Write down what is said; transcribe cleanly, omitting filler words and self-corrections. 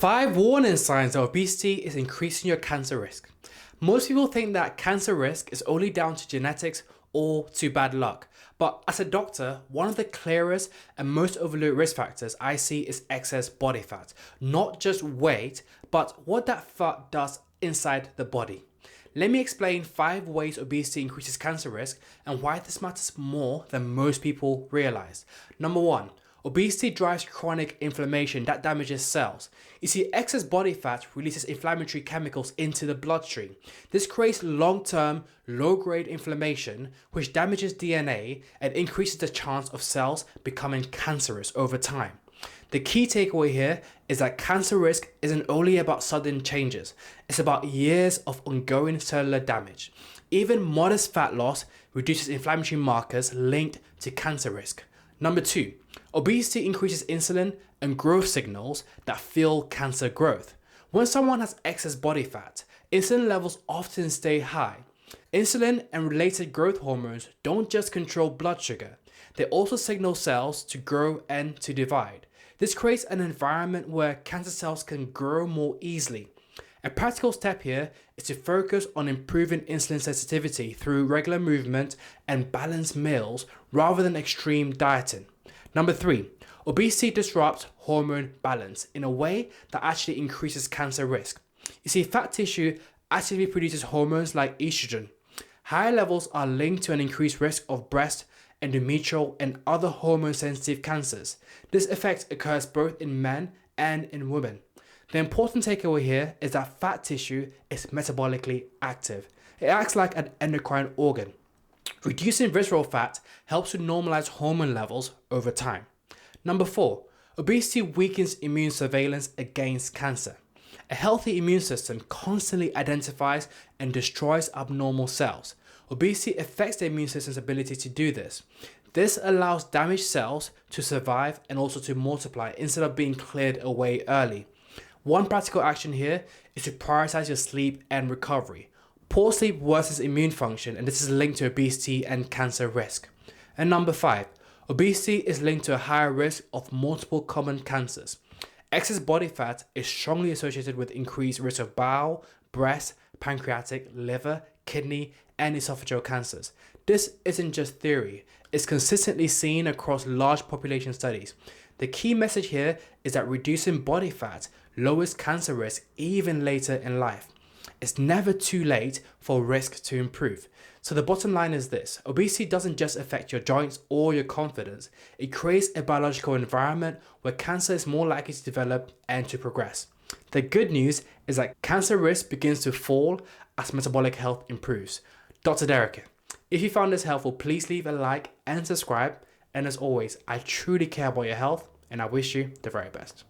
5 warning signs that obesity is increasing your cancer risk. Most people think that cancer risk is only down to genetics or to bad luck. But as a doctor, one of the clearest and most overlooked risk factors I see is excess body fat. Not just weight, but what that fat does inside the body. Let me explain 5 ways obesity increases cancer risk and why this matters more than most people realize. Number 1. Obesity drives chronic inflammation that damages cells. You see, excess body fat releases inflammatory chemicals into the bloodstream. This creates long-term, low-grade inflammation, which damages DNA and increases the chance of cells becoming cancerous over time. The key takeaway here is that cancer risk isn't only about sudden changes, it's about years of ongoing cellular damage. Even modest fat loss reduces inflammatory markers linked to cancer risk. Number 2, obesity increases insulin and growth signals that fuel cancer growth. When someone has excess body fat, insulin levels often stay high. Insulin and related growth hormones don't just control blood sugar, they also signal cells to grow and to divide. This creates an environment where cancer cells can grow more easily. A practical step here is to focus on improving insulin sensitivity through regular movement and balanced meals rather than extreme dieting. Number 3, obesity disrupts hormone balance in a way that actually increases cancer risk. You see, fat tissue actively produces hormones like estrogen. Higher levels are linked to an increased risk of breast, endometrial, and other hormone-sensitive cancers. This effect occurs both in men and in women. The important takeaway here is that fat tissue is metabolically active. It acts like an endocrine organ. Reducing visceral fat helps to normalize hormone levels over time. Number 4, obesity weakens immune surveillance against cancer. A healthy immune system constantly identifies and destroys abnormal cells. Obesity affects the immune system's ability to do this. This allows damaged cells to survive and also to multiply instead of being cleared away early. One practical action here is to prioritize your sleep and recovery. Poor sleep worsens immune function, and this is linked to obesity and cancer risk. And number 5, obesity is linked to a higher risk of multiple common cancers. Excess body fat is strongly associated with increased risk of bowel, breast, pancreatic, liver, kidney, and esophageal cancers. This isn't just theory, it's consistently seen across large population studies. The key message here is that reducing body fat lowers cancer risk even later in life. It's never too late for risk to improve. So the bottom line is this: obesity doesn't just affect your joints or your confidence, it creates a biological environment where cancer is more likely to develop and to progress. The good news is that cancer risk begins to fall as metabolic health improves. Dr. Derek here. If you found this helpful, please leave a like and subscribe. And as always, I truly care about your health and I wish you the very best.